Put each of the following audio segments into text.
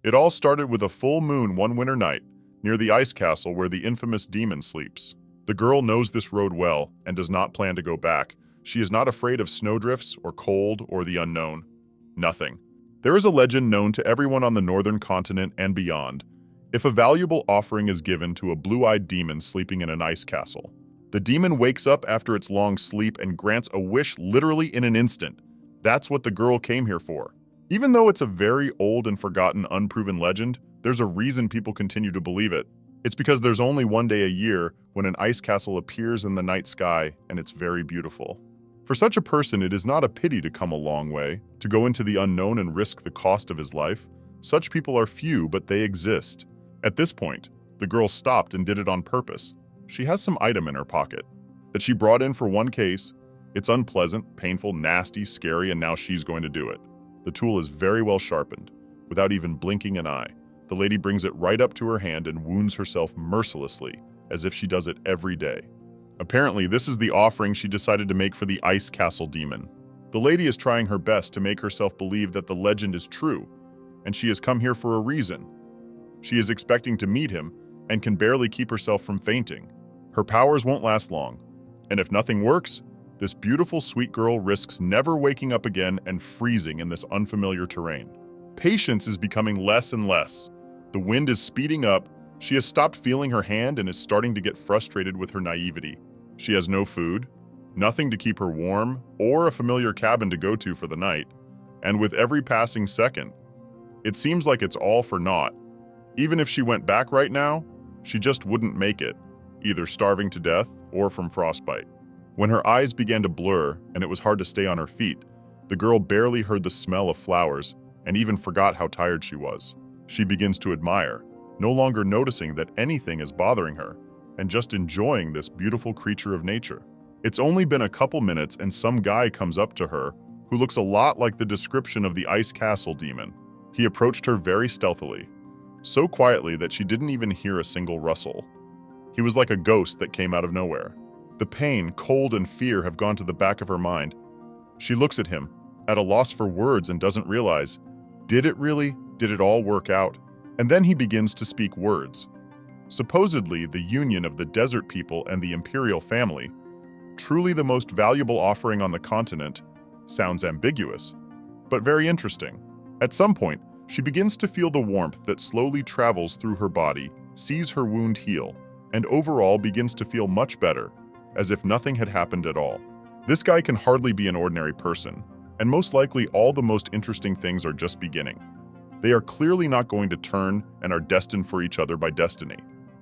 It all started with a full moon one winter night, near the ice castle where the infamous demon sleeps. The girl knows this road well and does not plan to go back. She is not afraid of snowdrifts or cold or the unknown. Nothing. There is a legend known to everyone on the northern continent and beyond. If a valuable offering is given to a blue-eyed demon sleeping in an ice castle, the demon wakes up after its long sleep and grants a wish literally in an instant. That's what the girl came here for. Even though it's a very old and forgotten unproven legend, there's a reason people continue to believe it. It's because there's only one day a year when an ice castle appears in the night sky and it's very beautiful. For such a person, it is not a pity to come a long way, to go into the unknown and risk the cost of his life. Such people are few, but they exist. At this point, the girl stopped and did it on purpose. She has some item in her pocket that she brought in for one case. It's unpleasant, painful, nasty, scary, and now she's going to do it. The tool is very well sharpened. Without even blinking an eye, the lady brings it right up to her hand and wounds herself mercilessly, as if she does it every day. Apparently, this is the offering she decided to make for the ice castle demon. The lady is trying her best to make herself believe that the legend is true, and she has come here for a reason. She is expecting to meet him and can barely keep herself from fainting. Her powers won't last long, and if nothing works, this beautiful, sweet girl risks never waking up again and freezing in this unfamiliar terrain. Patience is becoming less and less. The wind is speeding up. She has stopped feeling her hand and is starting to get frustrated with her naivety. She has no food, nothing to keep her warm, or a familiar cabin to go to for the night. And with every passing second, it seems like it's all for naught. Even if she went back right now, she just wouldn't make it, either starving to death or from frostbite. When her eyes began to blur and it was hard to stay on her feet, the girl barely heard the smell of flowers and even forgot how tired she was. She begins to admire, no longer noticing that anything is bothering her, and just enjoying this beautiful creature of nature. It's only been a couple minutes and some guy comes up to her who looks a lot like the description of the ice castle demon. He approached her very stealthily, so quietly that she didn't even hear a single rustle. He was like a ghost that came out of nowhere. The pain, cold, and fear have gone to the back of her mind. She looks at him, at a loss for words, and doesn't realize, did it really? Did it all work out? And then he begins to speak words. Supposedly, the union of the desert people and the imperial family, truly the most valuable offering on the continent, sounds ambiguous, but very interesting. At some point, she begins to feel the warmth that slowly travels through her body, sees her wound heal, and overall begins to feel much better, as if nothing had happened at all. This guy can hardly be an ordinary person, and most likely all the most interesting things are just beginning. They are clearly not going to turn and are destined for each other by destiny.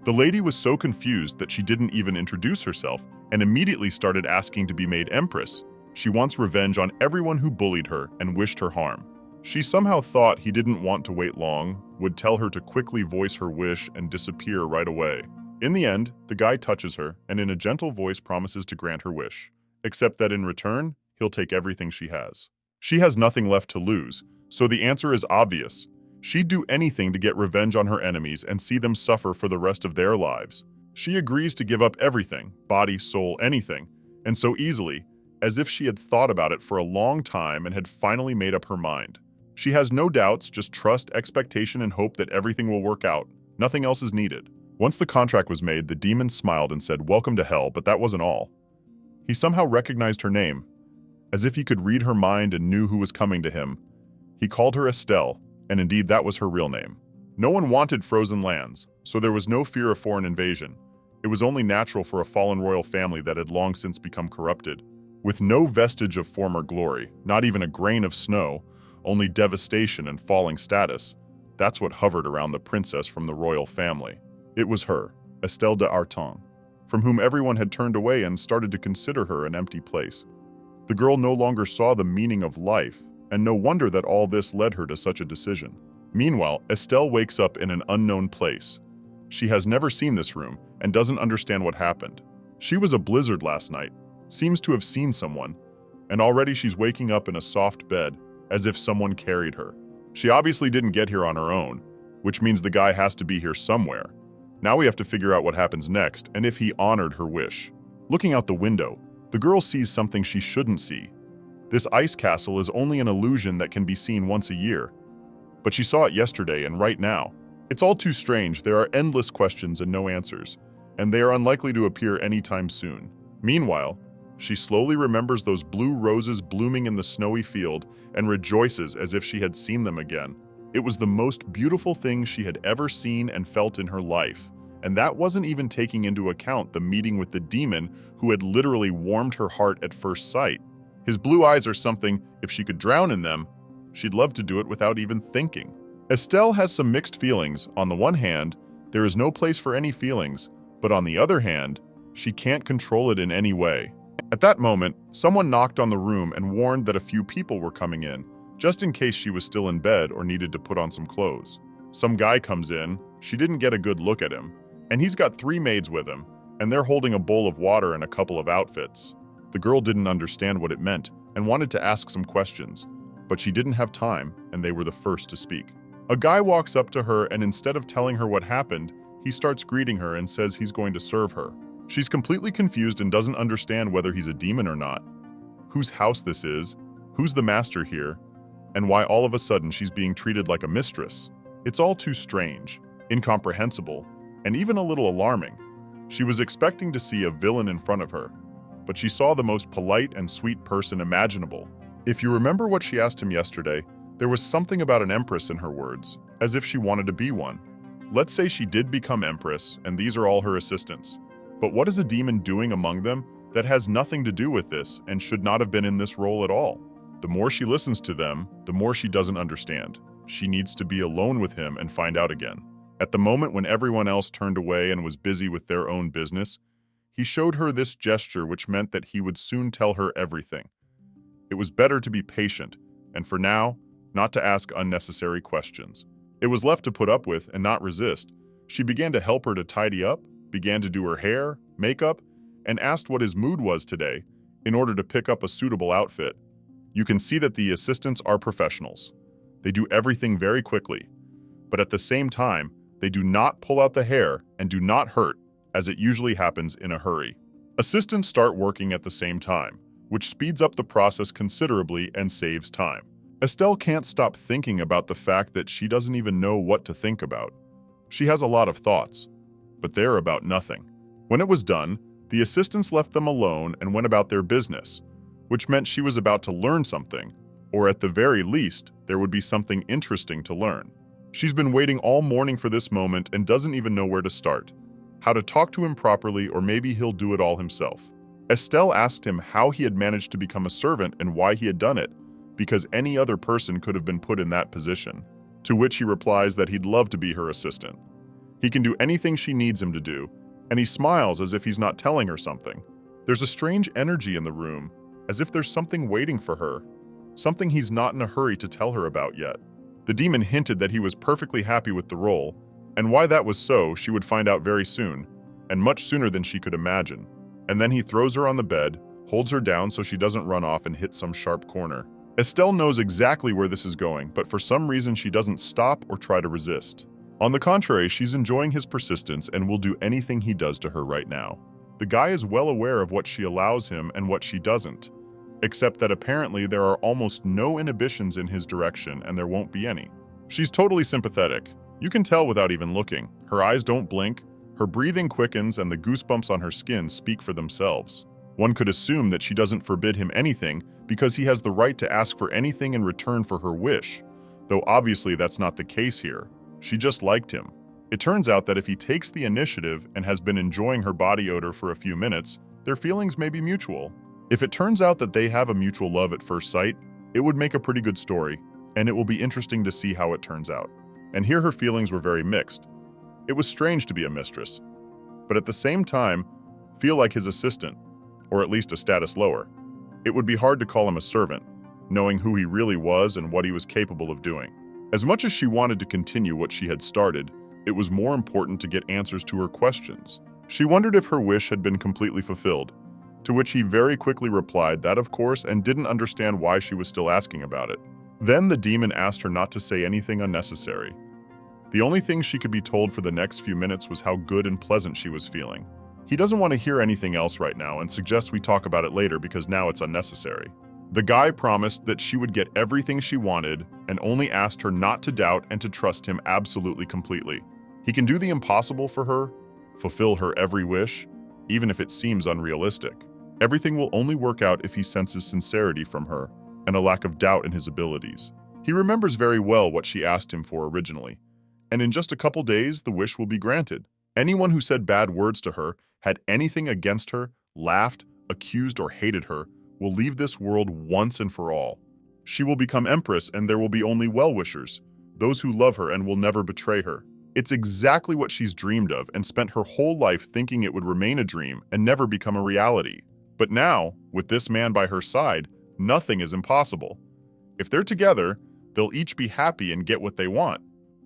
The lady was so confused that she didn't even introduce herself and immediately started asking to be made Empress. She wants revenge on everyone who bullied her and wished her harm. She somehow thought he didn't want to wait long, would tell her to quickly voice her wish and disappear right away. In the end, the guy touches her and in a gentle voice promises to grant her wish, except that in return, he'll take everything she has. She has nothing left to lose, so the answer is obvious. She'd do anything to get revenge on her enemies and see them suffer for the rest of their lives. She agrees to give up everything, body, soul, anything, and so easily, as if she had thought about it for a long time and had finally made up her mind. She has no doubts, just trust, expectation, and hope that everything will work out. Nothing else is needed. Once the contract was made, the demon smiled and said, "Welcome to hell," but that wasn't all. He somehow recognized her name, as if he could read her mind and knew who was coming to him. He called her Estelle, and indeed that was her real name. No one wanted frozen lands, so there was no fear of foreign invasion. It was only natural for a fallen royal family that had long since become corrupted. With no vestige of former glory, not even a grain of snow, only devastation and falling status, that's what hovered around the princess from the royal family. It was her, Estelle de Arton, from whom everyone had turned away and started to consider her an empty place. The girl no longer saw the meaning of life, and no wonder that all this led her to such a decision. Meanwhile, Estelle wakes up in an unknown place. She has never seen this room and doesn't understand what happened. She was a blizzard last night, seems to have seen someone, and already she's waking up in a soft bed, as if someone carried her. She obviously didn't get here on her own, which means the guy has to be here somewhere. Now we have to figure out what happens next and if he honored her wish. Looking out the window, the girl sees something she shouldn't see. This ice castle is only an illusion that can be seen once a year. But she saw it yesterday and right now. It's all too strange. There are endless questions and no answers, and they are unlikely to appear anytime soon. Meanwhile, she slowly remembers those blue roses blooming in the snowy field and rejoices as if she had seen them again. It was the most beautiful thing she had ever seen and felt in her life, and that wasn't even taking into account the meeting with the demon who had literally warmed her heart at first sight. His blue eyes are something, if she could drown in them, she'd love to do it without even thinking. Estelle has some mixed feelings. On the one hand, there is no place for any feelings, but on the other hand, she can't control it in any way. At that moment, someone knocked on the room and warned that a few people were coming in, just in case she was still in bed or needed to put on some clothes. Some guy comes in, she didn't get a good look at him, and he's got 3 maids with him, and they're holding a bowl of water and a couple of outfits. The girl didn't understand what it meant and wanted to ask some questions, but she didn't have time, and they were the first to speak. A guy walks up to her, and instead of telling her what happened, he starts greeting her and says he's going to serve her. She's completely confused and doesn't understand whether he's a demon or not, whose house this is, who's the master here, and why all of a sudden she's being treated like a mistress. It's all too strange, incomprehensible, and even a little alarming. She was expecting to see a villain in front of her, but she saw the most polite and sweet person imaginable. If you remember what she asked him yesterday, there was something about an empress in her words, as if she wanted to be one. Let's say she did become empress, and these are all her assistants. But what is a demon doing among them that has nothing to do with this and should not have been in this role at all? The more she listens to them, the more she doesn't understand. She needs to be alone with him and find out again. At the moment when everyone else turned away and was busy with their own business, he showed her this gesture which meant that he would soon tell her everything. It was better to be patient, and for now, not to ask unnecessary questions. It was left to put up with and not resist. She began to help her to tidy up, began to do her hair, makeup, and asked what his mood was today in order to pick up a suitable outfit. You can see that the assistants are professionals. They do everything very quickly, but at the same time, they do not pull out the hair and do not hurt, as it usually happens in a hurry. Assistants start working at the same time, which speeds up the process considerably and saves time. Estelle can't stop thinking about the fact that she doesn't even know what to think about. She has a lot of thoughts, but they're about nothing. When it was done, the assistants left them alone and went about their business, which meant she was about to learn something, or at the very least, there would be something interesting to learn. She's been waiting all morning for this moment and doesn't even know where to start, how to talk to him properly, or maybe he'll do it all himself. Estelle asked him how he had managed to become a servant and why he had done it, because any other person could have been put in that position, to which he replies that he'd love to be her assistant. He can do anything she needs him to do, and he smiles as if he's not telling her something. There's a strange energy in the room, as if there's something waiting for her, something he's not in a hurry to tell her about yet. The demon hinted that he was perfectly happy with the role, and why that was so she would find out very soon, and much sooner than she could imagine. And then he throws her on the bed, holds her down so she doesn't run off and hit some sharp corner. Estelle knows exactly where this is going, but for some reason she doesn't stop or try to resist. On the contrary, she's enjoying his persistence and will do anything he does to her right now. The guy is well aware of what she allows him and what she doesn't, except that apparently there are almost no inhibitions in his direction and there won't be any. She's totally sympathetic. You can tell without even looking. Her eyes don't blink, her breathing quickens, and the goosebumps on her skin speak for themselves. One could assume that she doesn't forbid him anything because he has the right to ask for anything in return for her wish, though obviously that's not the case here. She just liked him. It turns out that if he takes the initiative and has been enjoying her body odor for a few minutes, their feelings may be mutual. If it turns out that they have a mutual love at first sight, it would make a pretty good story, and it will be interesting to see how it turns out. And here her feelings were very mixed. It was strange to be a mistress, but at the same time, feel like his assistant, or at least a status lower. It would be hard to call him a servant, knowing who he really was and what he was capable of doing. As much as she wanted to continue what she had started, it was more important to get answers to her questions. She wondered if her wish had been completely fulfilled, to which he very quickly replied that of course and didn't understand why she was still asking about it. Then the demon asked her not to say anything unnecessary. The only thing she could be told for the next few minutes was how good and pleasant she was feeling. He doesn't want to hear anything else right now and suggests we talk about it later because now it's unnecessary. The guy promised that she would get everything she wanted and only asked her not to doubt and to trust him absolutely completely. He can do the impossible for her, fulfill her every wish, even if it seems unrealistic. Everything will only work out if he senses sincerity from her and a lack of doubt in his abilities. He remembers very well what she asked him for originally, and in just a couple days, the wish will be granted. Anyone who said bad words to her, had anything against her, laughed, accused, or hated her, will leave this world once and for all. She will become Empress, and there will be only well-wishers, those who love her and will never betray her. It's exactly what she's dreamed of and spent her whole life thinking it would remain a dream and never become a reality. But now, with this man by her side, nothing is impossible. If they're together, they'll each be happy and get what they want.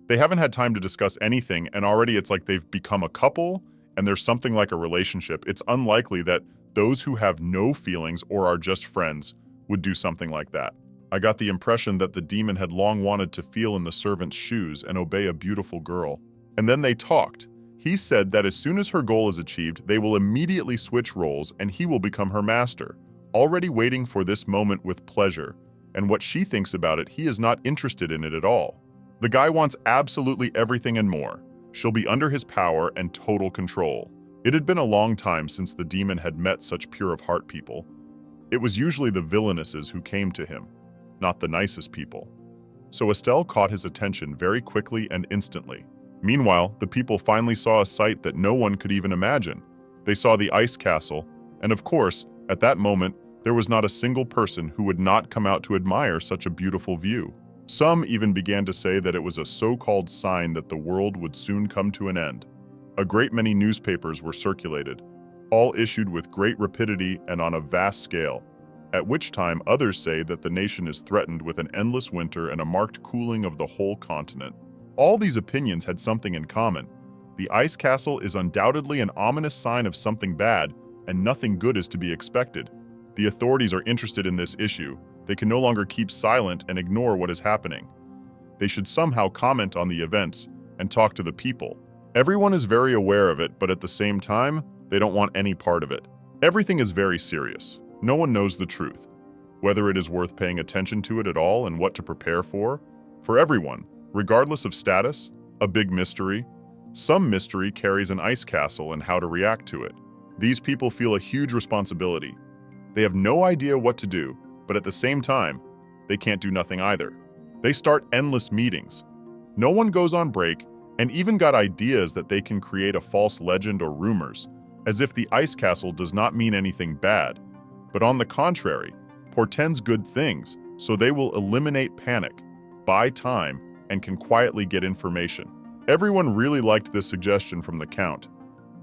They haven't had time to discuss anything, and already it's like they've become a couple, and there's something like a relationship. It's unlikely that those who have no feelings or are just friends would do something like that. I got the impression that the demon had long wanted to feel in the servant's shoes and obey a beautiful girl. And then they talked. He said that as soon as her goal is achieved, they will immediately switch roles and he will become her master, already waiting for this moment with pleasure. And what she thinks about it, he is not interested in it at all. The guy wants absolutely everything and more. She'll be under his power and total control. It had been a long time since the demon had met such pure-of-heart people. It was usually the villainesses who came to him, not the nicest people. So Estelle caught his attention very quickly and instantly. Meanwhile, the people finally saw a sight that no one could even imagine. They saw the ice castle, and of course, at that moment, there was not a single person who would not come out to admire such a beautiful view. Some even began to say that it was a so-called sign that the world would soon come to an end. A great many newspapers were circulated, all issued with great rapidity and on a vast scale, at which time others say that the nation is threatened with an endless winter and a marked cooling of the whole continent. All these opinions had something in common. The ice castle is undoubtedly an ominous sign of something bad, and nothing good is to be expected. The authorities are interested in this issue. They can no longer keep silent and ignore what is happening. They should somehow comment on the events and talk to the people. Everyone is very aware of it, but at the same time, they don't want any part of it. Everything is very serious. No one knows the truth, whether it is worth paying attention to it at all and what to prepare for. For everyone, regardless of status, a big mystery. Some mystery carries an ice castle and how to react to it. These people feel a huge responsibility. They have no idea what to do, but at the same time, they can't do nothing either. They start endless meetings. No one goes on break, and even got ideas that they can create a false legend or rumors, as if the ice castle does not mean anything bad, but on the contrary, portends good things, so they will eliminate panic, buy time, and can quietly get information. Everyone really liked this suggestion from the Count.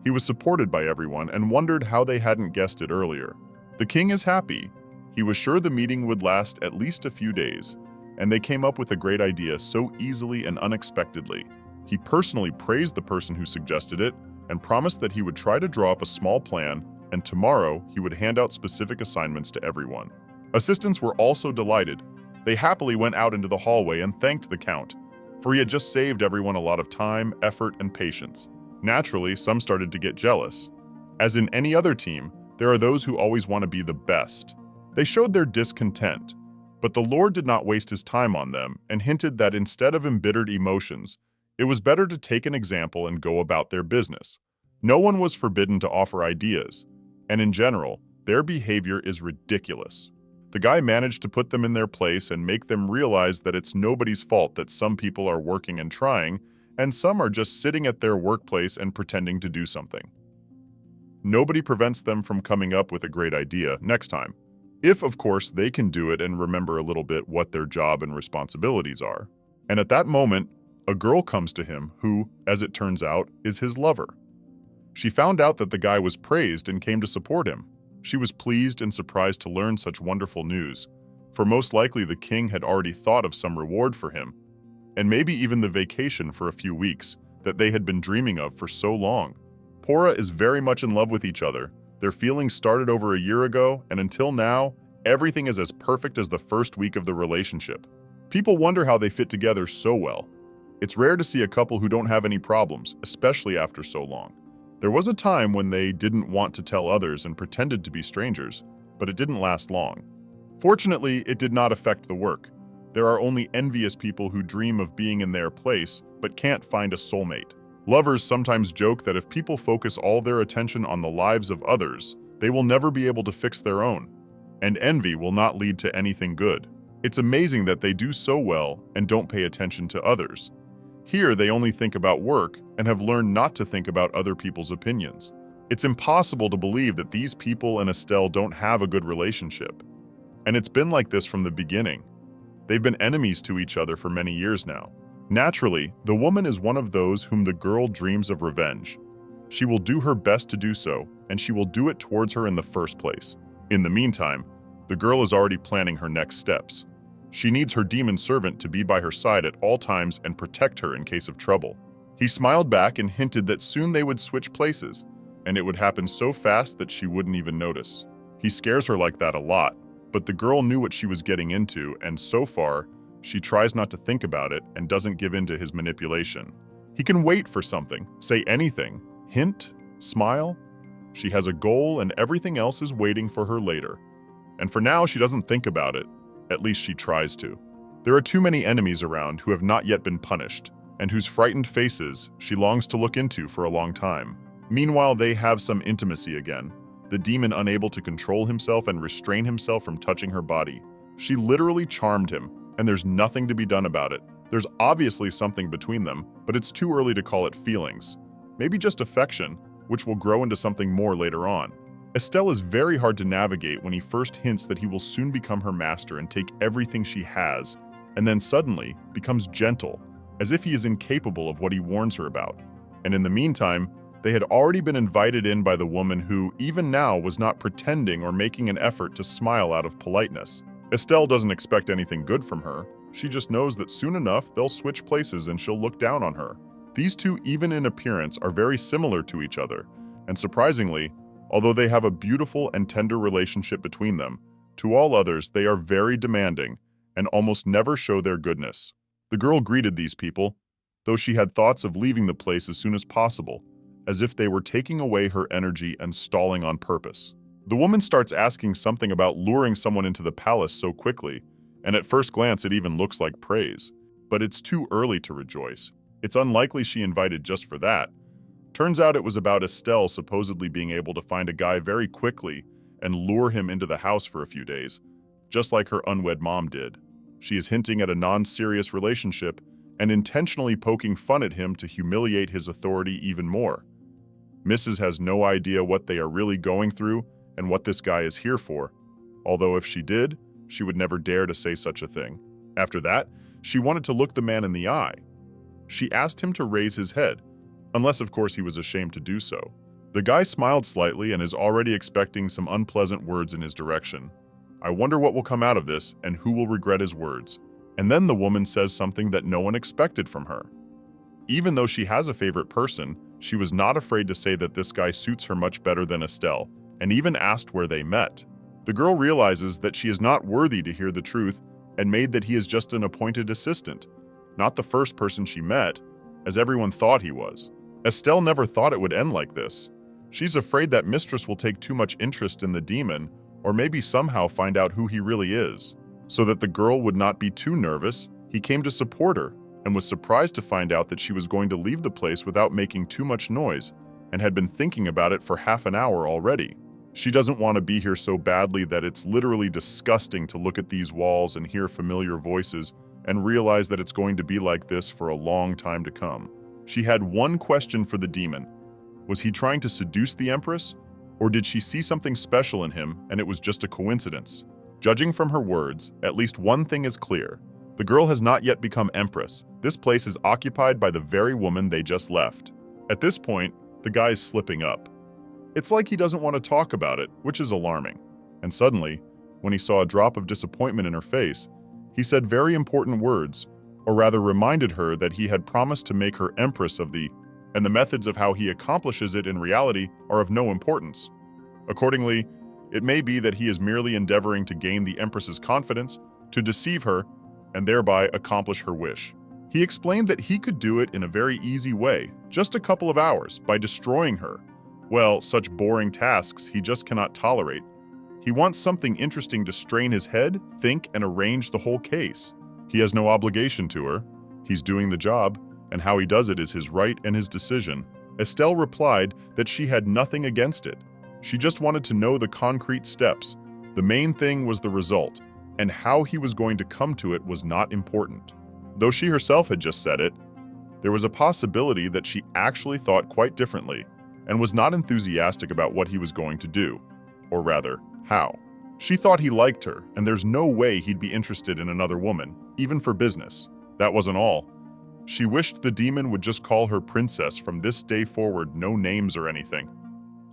He was supported by everyone and wondered how they hadn't guessed it earlier. The king is happy. He was sure the meeting would last at least a few days, and they came up with a great idea so easily and unexpectedly. He personally praised the person who suggested it and promised that he would try to draw up a small plan, and tomorrow he would hand out specific assignments to everyone. Assistants were also delighted. They happily went out into the hallway and thanked the Count, for he had just saved everyone a lot of time, effort, and patience. Naturally, some started to get jealous. As in any other team, there are those who always want to be the best. They showed their discontent, but the Lord did not waste his time on them and hinted that instead of embittered emotions, it was better to take an example and go about their business. No one was forbidden to offer ideas, and in general, their behavior is ridiculous. The guy managed to put them in their place and make them realize that it's nobody's fault that some people are working and trying, and some are just sitting at their workplace and pretending to do something. Nobody prevents them from coming up with a great idea next time, if, of course, they can do it and remember a little bit what their job and responsibilities are. And at that moment, a girl comes to him who, as it turns out, is his lover. She found out that the guy was praised and came to support him. She was pleased and surprised to learn such wonderful news, for most likely the king had already thought of some reward for him, and maybe even the vacation for a few weeks that they had been dreaming of for so long. Pora is very much in love with each other. Their feelings started over a year ago, and until now, everything is as perfect as the first week of the relationship. People wonder how they fit together so well. It's rare to see a couple who don't have any problems, especially after so long. There was a time when they didn't want to tell others and pretended to be strangers, but it didn't last long. Fortunately, it did not affect the work. There are only envious people who dream of being in their place but can't find a soulmate. Lovers sometimes joke that if people focus all their attention on the lives of others, they will never be able to fix their own, and envy will not lead to anything good. It's amazing that they do so well and don't pay attention to others. Here, they only think about work and have learned not to think about other people's opinions. It's impossible to believe that these people and Estelle don't have a good relationship. And it's been like this from the beginning. They've been enemies to each other for many years now. Naturally, the woman is one of those whom the girl dreams of revenge. She will do her best to do so, and she will do it towards her in the first place. In the meantime, the girl is already planning her next steps. She needs her demon servant to be by her side at all times and protect her in case of trouble. He smiled back and hinted that soon they would switch places, and it would happen so fast that she wouldn't even notice. He scares her like that a lot, but the girl knew what she was getting into, and so far, she tries not to think about it and doesn't give in to his manipulation. He can wait for something, say anything, hint, smile. She has a goal and everything else is waiting for her later. And for now, she doesn't think about it. At least she tries to. There are too many enemies around who have not yet been punished, and whose frightened faces she longs to look into for a long time. Meanwhile, they have some intimacy again, the demon unable to control himself and restrain himself from touching her body. She literally charmed him, and there's nothing to be done about it. There's obviously something between them, but it's too early to call it feelings. Maybe just affection, which will grow into something more later on. Estelle is very hard to navigate when he first hints that he will soon become her master and take everything she has, and then suddenly becomes gentle, as if he is incapable of what he warns her about. And in the meantime, they had already been invited in by the woman who, even now, was not pretending or making an effort to smile out of politeness. Estelle doesn't expect anything good from her. She just knows that soon enough they'll switch places and she'll look down on her. These two, even in appearance, are very similar to each other, and surprisingly, although they have a beautiful and tender relationship between them, to all others they are very demanding and almost never show their goodness. The girl greeted these people, though she had thoughts of leaving the place as soon as possible, as if they were taking away her energy and stalling on purpose. The woman starts asking something about luring someone into the palace so quickly, and at first glance it even looks like praise. But it's too early to rejoice. It's unlikely she invited just for that. Turns out it was about Estelle supposedly being able to find a guy very quickly and lure him into the house for a few days, just like her unwed mom did. She is hinting at a non-serious relationship and intentionally poking fun at him to humiliate his authority even more. Mrs. has no idea what they are really going through and what this guy is here for, although if she did, she would never dare to say such a thing. After that, she wanted to look the man in the eye. She asked him to raise his head, unless of course he was ashamed to do so. The guy smiled slightly and is already expecting some unpleasant words in his direction. I wonder what will come out of this and who will regret his words. And then the woman says something that no one expected from her. Even though she has a favorite person, she was not afraid to say that this guy suits her much better than Estelle, and even asked where they met. The girl realizes that she is not worthy to hear the truth and made that he is just an appointed assistant, not the first person she met, as everyone thought he was. Estelle never thought it would end like this. She's afraid that Mistress will take too much interest in the demon, or maybe somehow find out who he really is. So that the girl would not be too nervous, he came to support her, and was surprised to find out that she was going to leave the place without making too much noise, and had been thinking about it for half an hour already. She doesn't want to be here so badly that it's literally disgusting to look at these walls and hear familiar voices and realize that it's going to be like this for a long time to come. She had one question for the demon. Was he trying to seduce the Empress? Or did she see something special in him and it was just a coincidence? Judging from her words, at least one thing is clear. The girl has not yet become Empress. This place is occupied by the very woman they just left. At this point, the guy's slipping up. It's like he doesn't want to talk about it, which is alarming. And suddenly, when he saw a drop of disappointment in her face, he said very important words, or rather reminded her that he had promised to make her Empress of and the methods of how he accomplishes it in reality are of no importance. Accordingly, it may be that he is merely endeavoring to gain the Empress's confidence, to deceive her, and thereby accomplish her wish. He explained that he could do it in a very easy way, just a couple of hours, by destroying her. Well, such boring tasks he just cannot tolerate. He wants something interesting to strain his head, think, and arrange the whole case. He has no obligation to her. He's doing the job, and how he does it is his right and his decision. Estelle replied that she had nothing against it. She just wanted to know the concrete steps. The main thing was the result, and how he was going to come to it was not important. Though she herself had just said it, there was a possibility that she actually thought quite differently and was not enthusiastic about what he was going to do, or rather, how. She thought he liked her, and there's no way he'd be interested in another woman, even for business. That wasn't all. She wished the demon would just call her princess from this day forward, no names or anything.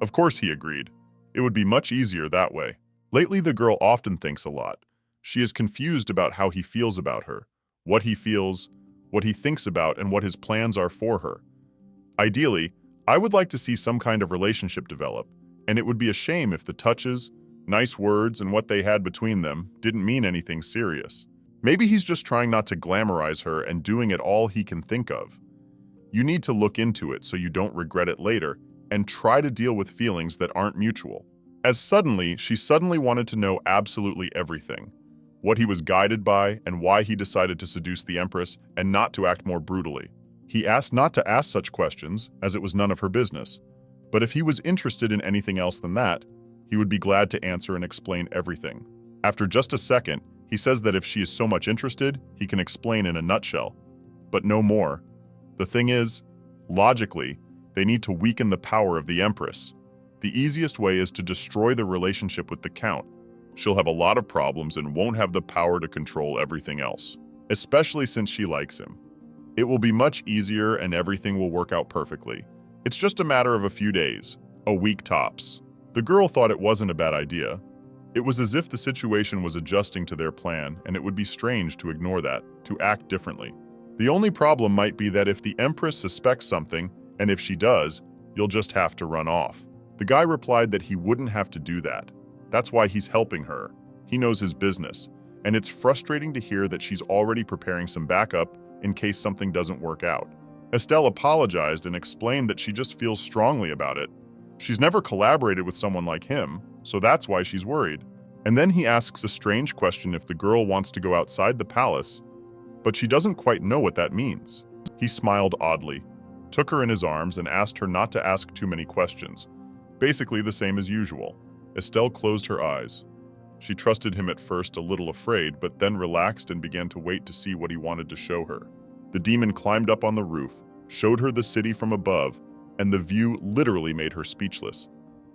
Of course he agreed. It would be much easier that way. Lately, the girl often thinks a lot. She is confused about how he feels about her, what he feels, what he thinks about, and what his plans are for her. Ideally, I would like to see some kind of relationship develop, and it would be a shame if the touches, nice words, and what they had between them didn't mean anything serious. Maybe he's just trying not to glamorize her and doing it all he can think of. You need to look into it so you don't regret it later and try to deal with feelings that aren't mutual. She suddenly wanted to know absolutely everything. What he was guided by and why he decided to seduce the Empress and not to act more brutally. He asked not to ask such questions, as it was none of her business. But if he was interested in anything else than that, he would be glad to answer and explain everything. After just a second, he says that if she is so much interested, he can explain in a nutshell. But no more. The thing is, logically, they need to weaken the power of the Empress. The easiest way is to destroy the relationship with the Count. She'll have a lot of problems and won't have the power to control everything else, especially since she likes him. It will be much easier and everything will work out perfectly. It's just a matter of a few days, a week tops. The girl thought it wasn't a bad idea. It was as if the situation was adjusting to their plan, and it would be strange to ignore that, to act differently. The only problem might be that if the Empress suspects something, and if she does, you'll just have to run off. The guy replied that he wouldn't have to do that. That's why he's helping her. He knows his business, and it's frustrating to hear that she's already preparing some backup in case something doesn't work out. Estelle apologized and explained that she just feels strongly about it. She's never collaborated with someone like him, so that's why she's worried. And then he asks a strange question if the girl wants to go outside the palace, but she doesn't quite know what that means. He smiled oddly, took her in his arms, and asked her not to ask too many questions. Basically the same as usual. Estelle closed her eyes. She trusted him at first, a little afraid, but then relaxed and began to wait to see what he wanted to show her. The demon climbed up on the roof, showed her the city from above, and the view literally made her speechless.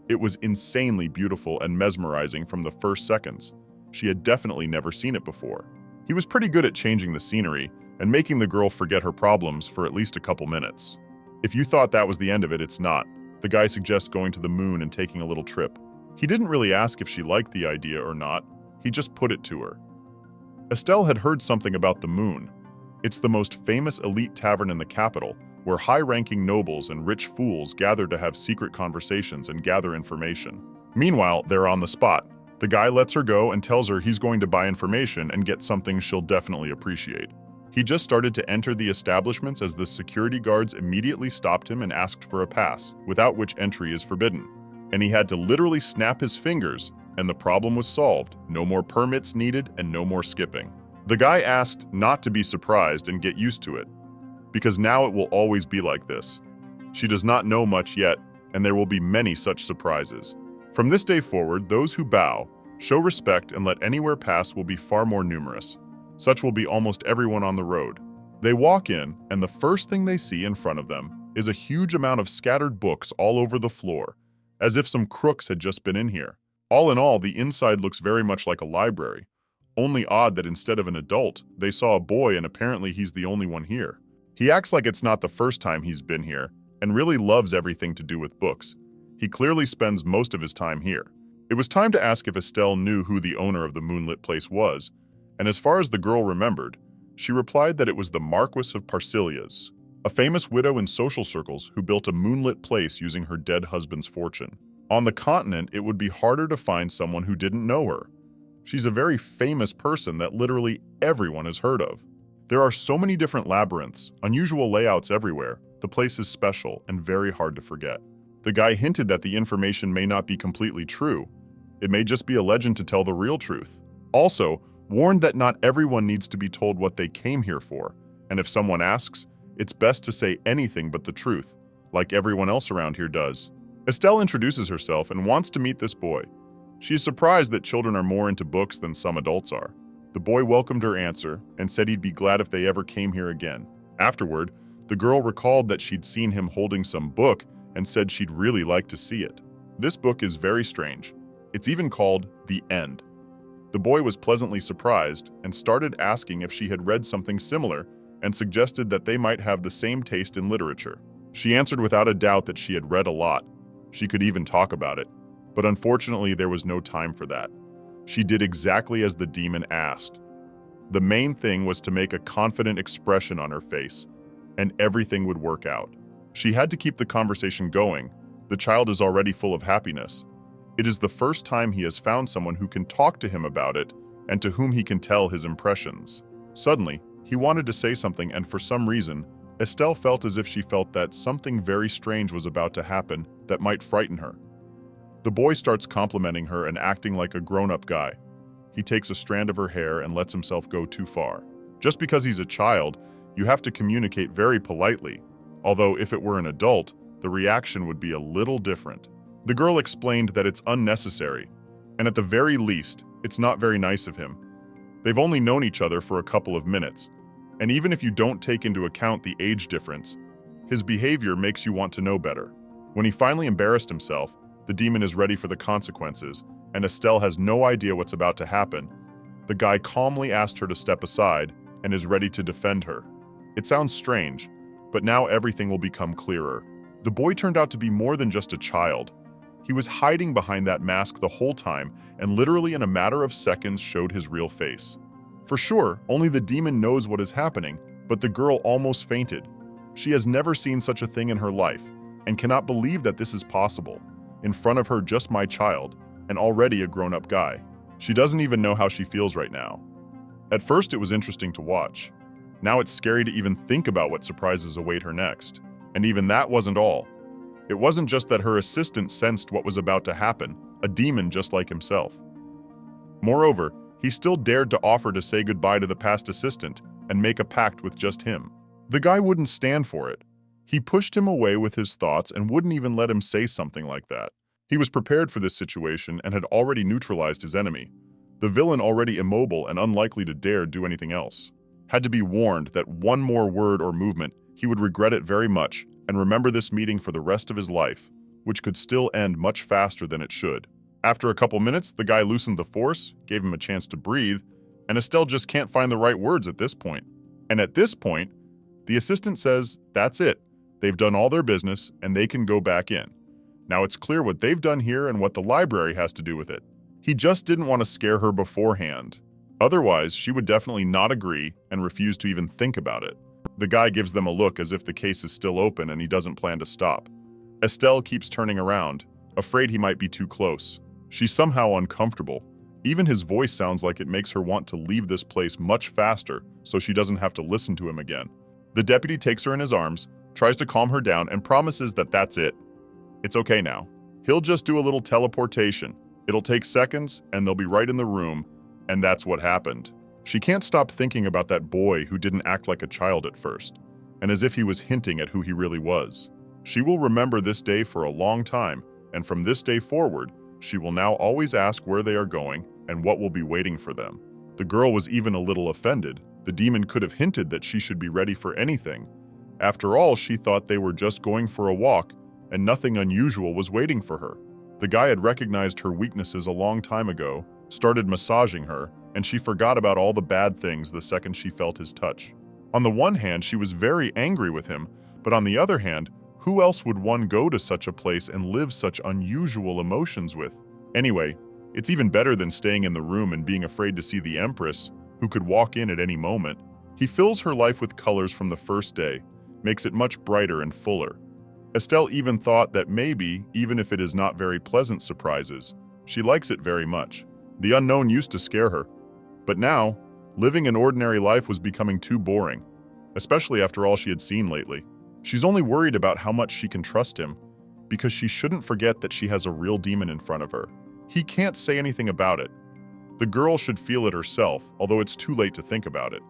It was insanely beautiful and mesmerizing from the first seconds. She had definitely never seen it before. He was pretty good at changing the scenery and making the girl forget her problems for at least a couple minutes. If you thought that was the end of it, it's not. The guy suggests going to the moon and taking a little trip. He didn't really ask if she liked the idea or not, he just put it to her. Estelle had heard something about the moon. It's the most famous elite tavern in the capital, where high-ranking nobles and rich fools gather to have secret conversations and gather information. Meanwhile, they're on the spot. The guy lets her go and tells her he's going to buy information and get something she'll definitely appreciate. He just started to enter the establishments as the security guards immediately stopped him and asked for a pass, without which entry is forbidden. And he had to literally snap his fingers, and the problem was solved. No more permits needed and no more skipping. The guy asked not to be surprised and get used to it, because now it will always be like this. She does not know much yet, and there will be many such surprises. From this day forward, those who bow, show respect, and let anywhere pass will be far more numerous. Such will be almost everyone on the road. They walk in, and the first thing they see in front of them is a huge amount of scattered books all over the floor, as if some crooks had just been in here. All in all, the inside looks very much like a library. Only odd that instead of an adult, they saw a boy, and apparently he's the only one here. He acts like it's not the first time he's been here, and really loves everything to do with books. He clearly spends most of his time here. It was time to ask if Estelle knew who the owner of the moonlit place was, and as far as the girl remembered, she replied that it was the Marquis of Parsilias, a famous widow in social circles who built a moonlit place using her dead husband's fortune. On the continent, it would be harder to find someone who didn't know her. She's a very famous person that literally everyone has heard of. There are so many different labyrinths, unusual layouts everywhere. The place is special and very hard to forget. The guy hinted that the information may not be completely true. It may just be a legend to tell the real truth. Also, warned that not everyone needs to be told what they came here for, and if someone asks, it's best to say anything but the truth, like everyone else around here does. Estelle introduces herself and wants to meet this boy. She is surprised that children are more into books than some adults are. The boy welcomed her answer and said he'd be glad if they ever came here again. Afterward, the girl recalled that she'd seen him holding some book and said she'd really like to see it. This book is very strange. It's even called The End. The boy was pleasantly surprised and started asking if she had read something similar and suggested that they might have the same taste in literature. She answered without a doubt that she had read a lot. She could even talk about it, but unfortunately there was no time for that. She did exactly as the demon asked. The main thing was to make a confident expression on her face, and everything would work out. She had to keep the conversation going. The child is already full of happiness. It is the first time he has found someone who can talk to him about it and to whom he can tell his impressions. Suddenly, he wanted to say something, and for some reason, Estelle felt as if she felt that something very strange was about to happen that might frighten her. The boy starts complimenting her and acting like a grown-up guy. He takes a strand of her hair and lets himself go too far. Just because he's a child, you have to communicate very politely, although if it were an adult, the reaction would be a little different. The girl explained that it's unnecessary, and at the very least, it's not very nice of him. They've only known each other for a couple of minutes, and even if you don't take into account the age difference, his behavior makes you want to know better. When he finally embarrassed himself, the demon is ready for the consequences, and Estelle has no idea what's about to happen. The guy calmly asked her to step aside and is ready to defend her. It sounds strange, but now everything will become clearer. The boy turned out to be more than just a child. He was hiding behind that mask the whole time and literally in a matter of seconds showed his real face. For sure, only the demon knows what is happening, but the girl almost fainted. She has never seen such a thing in her life and cannot believe that this is possible. In front of her, just my child, and already a grown-up guy. She doesn't even know how she feels right now. At first, it was interesting to watch. Now it's scary to even think about what surprises await her next. And even that wasn't all. It wasn't just that her assistant sensed what was about to happen, a demon just like himself. Moreover, he still dared to offer to say goodbye to the past assistant and make a pact with just him. The guy wouldn't stand for it. He pushed him away with his thoughts and wouldn't even let him say something like that. He was prepared for this situation and had already neutralized his enemy. The villain, already immobile and unlikely to dare do anything else, had to be warned that one more word or movement, he would regret it very much and remember this meeting for the rest of his life, which could still end much faster than it should. After a couple minutes, the guy loosened the force, gave him a chance to breathe, and Estelle just can't find the right words at this point. And at this point, the assistant says, that's it. They've done all their business and they can go back in. Now it's clear what they've done here and what the library has to do with it. He just didn't want to scare her beforehand. Otherwise, she would definitely not agree and refuse to even think about it. The guy gives them a look as if the case is still open and he doesn't plan to stop. Estelle keeps turning around, afraid he might be too close. She's somehow uncomfortable. Even his voice sounds like it makes her want to leave this place much faster so she doesn't have to listen to him again. The deputy takes her in his arms, tries to calm her down, and promises that that's it. It's okay now. He'll just do a little teleportation. It'll take seconds, and they'll be right in the room, and that's what happened. She can't stop thinking about that boy who didn't act like a child at first, and as if he was hinting at who he really was. She will remember this day for a long time, and from this day forward, she will now always ask where they are going and what will be waiting for them. The girl was even a little offended. The demon could have hinted that she should be ready for anything. After all, she thought they were just going for a walk, and nothing unusual was waiting for her. The guy had recognized her weaknesses a long time ago, started massaging her, and she forgot about all the bad things the second she felt his touch. On the one hand, she was very angry with him, but on the other hand, who else would one go to such a place and live such unusual emotions with? Anyway, it's even better than staying in the room and being afraid to see the Empress, who could walk in at any moment. He fills her life with colors from the first day, makes it much brighter and fuller. Estelle even thought that maybe, even if it is not very pleasant surprises, she likes it very much. The unknown used to scare her, but now, living an ordinary life was becoming too boring, especially after all she had seen lately. She's only worried about how much she can trust him, because she shouldn't forget that she has a real demon in front of her. He can't say anything about it. The girl should feel it herself, although it's too late to think about it.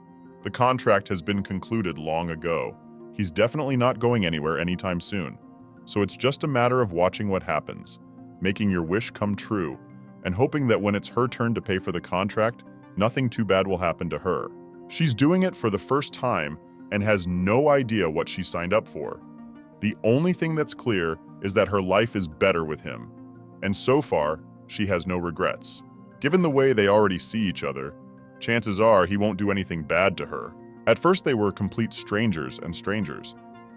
The contract has been concluded long ago. He's definitely not going anywhere anytime soon. So it's just a matter of watching what happens, making your wish come true, and hoping that when it's her turn to pay for the contract, nothing too bad will happen to her. She's doing it for the first time and has no idea what she signed up for. The only thing that's clear is that her life is better with him. And so far, she has no regrets. Given the way they already see each other, chances are he won't do anything bad to her. At first they were complete strangers and strangers.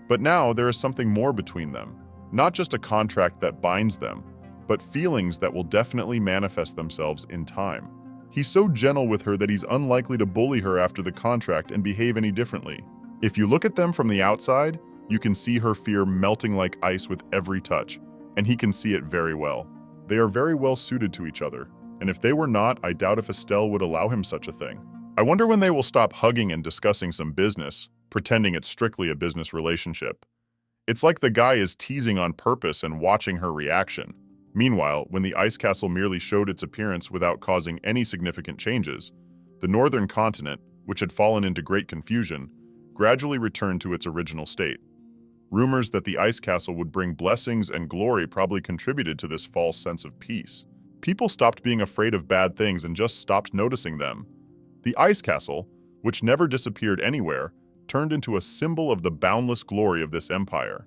But now there is something more between them. Not just a contract that binds them, but feelings that will definitely manifest themselves in time. He's so gentle with her that he's unlikely to bully her after the contract and behave any differently. If you look at them from the outside, you can see her fear melting like ice with every touch, and he can see it very well. They are very well suited to each other, and if they were not, I doubt if Estelle would allow him such a thing. I wonder when they will stop hugging and discussing some business, pretending it's strictly a business relationship. It's like the guy is teasing on purpose and watching her reaction. Meanwhile, when the ice castle merely showed its appearance without causing any significant changes, the northern continent, which had fallen into great confusion, gradually returned to its original state. Rumors that the ice castle would bring blessings and glory probably contributed to this false sense of peace. People stopped being afraid of bad things and just stopped noticing them. The ice castle, which never disappeared anywhere, turned into a symbol of the boundless glory of this empire.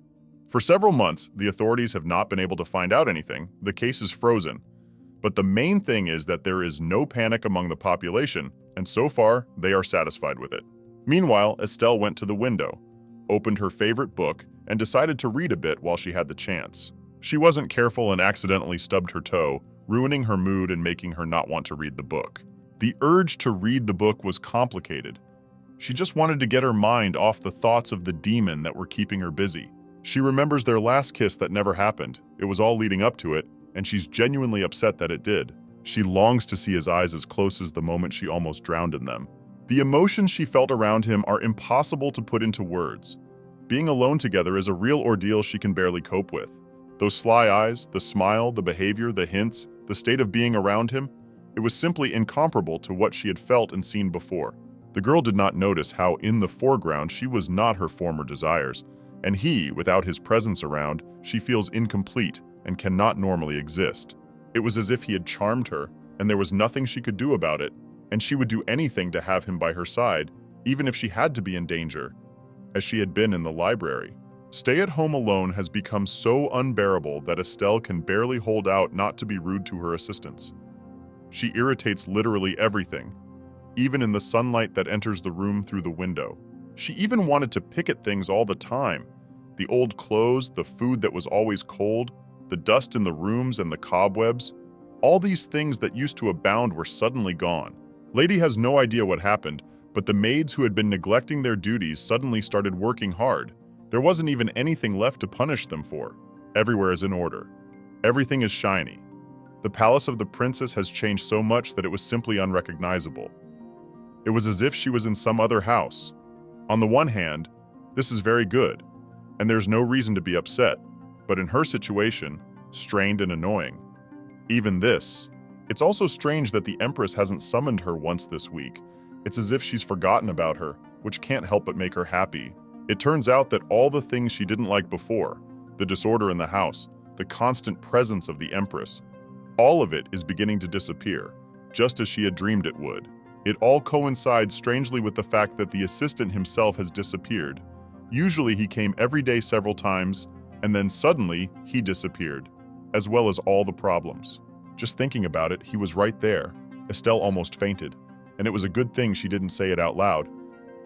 For several months, the authorities have not been able to find out anything. The case is frozen. But the main thing is that there is no panic among the population, and so far, they are satisfied with it. Meanwhile, Estelle went to the window, opened her favorite book, and decided to read a bit while she had the chance. She wasn't careful and accidentally stubbed her toe, ruining her mood and making her not want to read the book. The urge to read the book was complicated. She just wanted to get her mind off the thoughts of the demon that were keeping her busy. She remembers their last kiss that never happened. It was all leading up to it, and she's genuinely upset that it did. She longs to see his eyes as close as the moment she almost drowned in them. The emotions she felt around him are impossible to put into words. Being alone together is a real ordeal she can barely cope with. Those sly eyes, the smile, the behavior, the hints, the state of being around him, it was simply incomparable to what she had felt and seen before. The girl did not notice how in the foreground she was not her former desires, and he, without his presence around, she feels incomplete and cannot normally exist. It was as if he had charmed her, and there was nothing she could do about it, and she would do anything to have him by her side, even if she had to be in danger, as she had been in the library. Stay at home alone has become so unbearable that Estelle can barely hold out not to be rude to her assistants. She irritates literally everything, even in the sunlight that enters the room through the window. She even wanted to pick at things all the time. The old clothes, the food that was always cold, the dust in the rooms and the cobwebs. All these things that used to abound were suddenly gone. Lady has no idea what happened, but the maids who had been neglecting their duties suddenly started working hard. There wasn't even anything left to punish them for. Everywhere is in order. Everything is shiny. The palace of the princess has changed so much that it was simply unrecognizable. It was as if she was in some other house. On the one hand, this is very good, and there's no reason to be upset, but in her situation, strained and annoying. Even this. It's also strange that the Empress hasn't summoned her once this week. It's as if she's forgotten about her, which can't help but make her happy. It turns out that all the things she didn't like before, the disorder in the house, the constant presence of the Empress, all of it is beginning to disappear, just as she had dreamed it would. It all coincides strangely with the fact that the assistant himself has disappeared. Usually he came every day several times, and then suddenly he disappeared, as well as all the problems. Just thinking about it, he was right there. Estelle almost fainted, and it was a good thing she didn't say it out loud.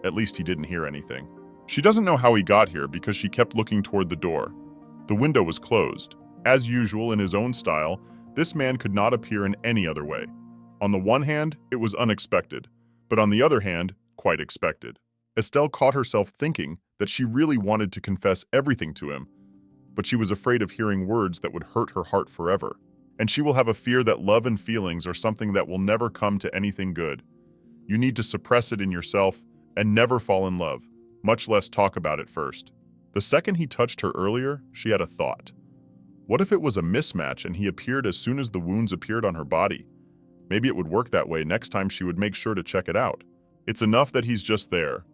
At least he didn't hear anything. She doesn't know how he got here because she kept looking toward the door. The window was closed. As usual, in his own style, this man could not appear in any other way. On the one hand, it was unexpected, but on the other hand, quite expected. Estelle caught herself thinking that she really wanted to confess everything to him, but she was afraid of hearing words that would hurt her heart forever. And she will have a fear that love and feelings are something that will never come to anything good. You need to suppress it in yourself and never fall in love, much less talk about it first. The second he touched her earlier, she had a thought. What if it was a mismatch and he appeared as soon as the wounds appeared on her body? Maybe it would work that way next time she would make sure to check it out. It's enough that he's just there.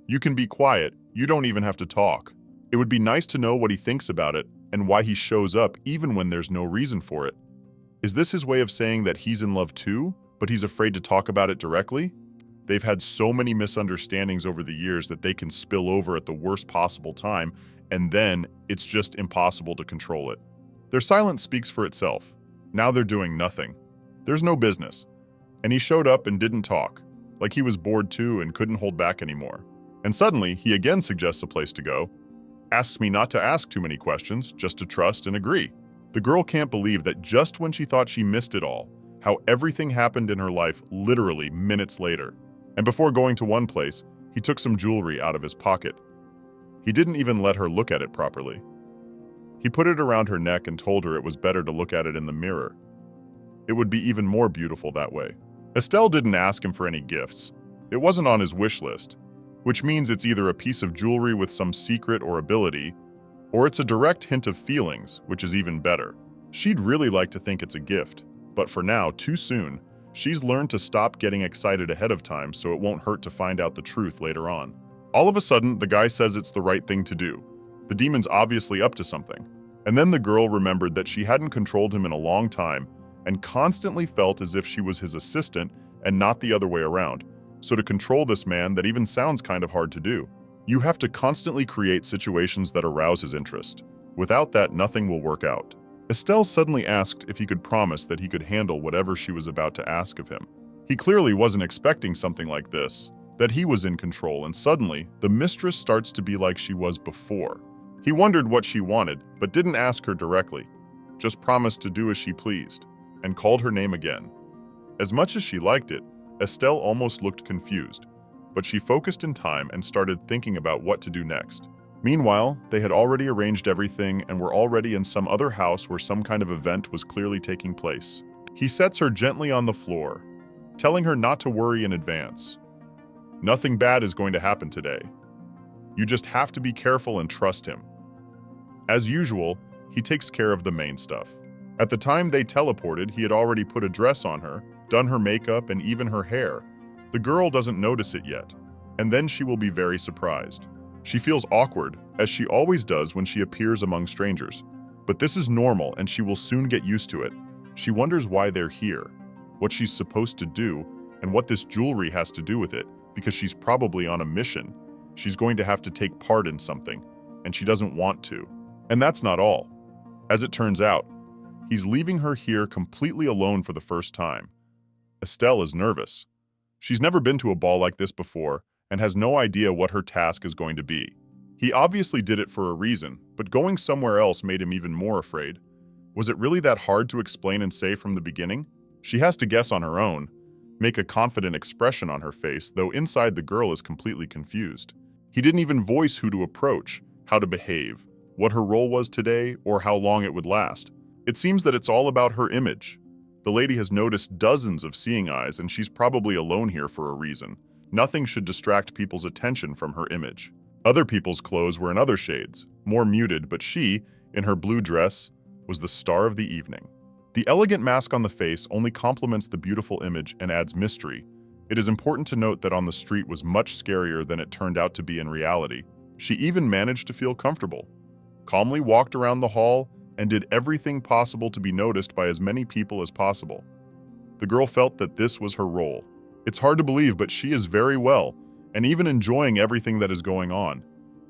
You can be quiet, you don't even have to talk. It would be nice to know what he thinks about it and why he shows up even when there's no reason for it. Is this his way of saying that he's in love too, but he's afraid to talk about it directly? They've had so many misunderstandings over the years that they can spill over at the worst possible time, and then it's just impossible to control it. Their silence speaks for itself. Now they're doing nothing. There's no business. And he showed up and didn't talk, like he was bored too and couldn't hold back anymore. And suddenly, he again suggests a place to go, asks me not to ask too many questions, just to trust and agree. The girl can't believe that just when she thought she missed it all, how everything happened in her life literally minutes later. And before going to one place, he took some jewelry out of his pocket. He didn't even let her look at it properly. He put it around her neck and told her it was better to look at it in the mirror. It would be even more beautiful that way. Estelle didn't ask him for any gifts. It wasn't on his wish list, which means it's either a piece of jewelry with some secret or ability, or it's a direct hint of feelings, which is even better. She'd really like to think it's a gift, but for now, too soon. She's learned to stop getting excited ahead of time so it won't hurt to find out the truth later on. All of a sudden, the guy says it's the right thing to do. The demon's obviously up to something. And then the girl remembered that she hadn't controlled him in a long time and constantly felt as if she was his assistant and not the other way around. So to control this man, that even sounds kind of hard to do. You have to constantly create situations that arouse his interest. Without that, nothing will work out. Estelle suddenly asked if he could promise that he could handle whatever she was about to ask of him. He clearly wasn't expecting something like this, that he was in control, and suddenly, the mistress starts to be like she was before. He wondered what she wanted, but didn't ask her directly, just promised to do as she pleased, and called her name again. As much as she liked it, Estelle almost looked confused, but she focused in time and started thinking about what to do next. Meanwhile, they had already arranged everything and were already in some other house where some kind of event was clearly taking place. He sets her gently on the floor, telling her not to worry in advance. Nothing bad is going to happen today. You just have to be careful and trust him. As usual, he takes care of the main stuff. At the time they teleported, he had already put a dress on her, done her makeup and even her hair. The girl doesn't notice it yet, and then she will be very surprised. She feels awkward, as she always does when she appears among strangers. But this is normal and she will soon get used to it. She wonders why they're here, what she's supposed to do, and what this jewelry has to do with it, because she's probably on a mission. She's going to have to take part in something, and she doesn't want to. And that's not all. As it turns out, he's leaving her here completely alone for the first time. Estelle is nervous. She's never been to a ball like this before and has no idea what her task is going to be. He obviously did it for a reason, but going somewhere else made him even more afraid. Was it really that hard to explain and say from the beginning? She has to guess on her own, make a confident expression on her face, though inside the girl is completely confused. He didn't even voice who to approach, how to behave, what her role was today, or how long it would last. It seems that it's all about her image. The lady has noticed dozens of seeing eyes, and she's probably alone here for a reason. Nothing should distract people's attention from her image. Other people's clothes were in other shades, more muted, but she, in her blue dress, was the star of the evening. The elegant mask on the face only complements the beautiful image and adds mystery. It is important to note that on the street was much scarier than it turned out to be in reality. She even managed to feel comfortable, calmly walked around the hall, and did everything possible to be noticed by as many people as possible. The girl felt that this was her role. It's hard to believe, but she is very well, and even enjoying everything that is going on.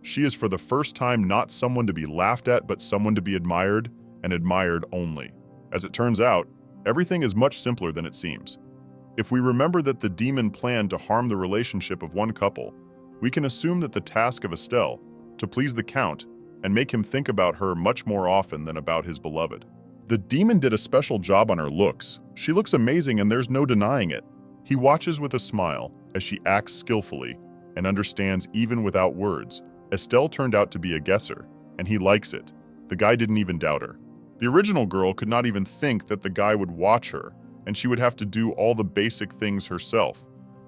She is for the first time not someone to be laughed at, but someone to be admired, and admired only. As it turns out, everything is much simpler than it seems. If we remember that the demon planned to harm the relationship of one couple, we can assume that the task of Estelle, to please the Count, and make him think about her much more often than about his beloved. The demon did a special job on her looks. She looks amazing and there's no denying it. He watches with a smile as she acts skillfully and understands even without words. Estelle turned out to be a guesser, and he likes it. The guy didn't even doubt her. The original girl could not even think that the guy would watch her, and she would have to do all the basic things herself.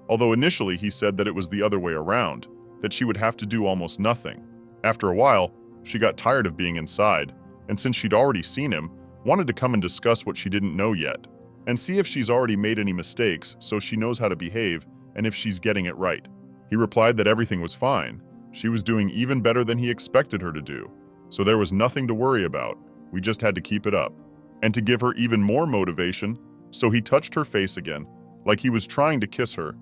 Although initially he said that it was the other way around, that she would have to do almost nothing. After a while, she got tired of being inside, and since she'd already seen him, wanted to come and discuss what she didn't know yet, and see if she's already made any mistakes so she knows how to behave and if she's getting it right. He replied that everything was fine. She was doing even better than he expected her to do, so there was nothing to worry about. We just had to keep it up. And to give her even more motivation, so he touched her face again, like he was trying to kiss her,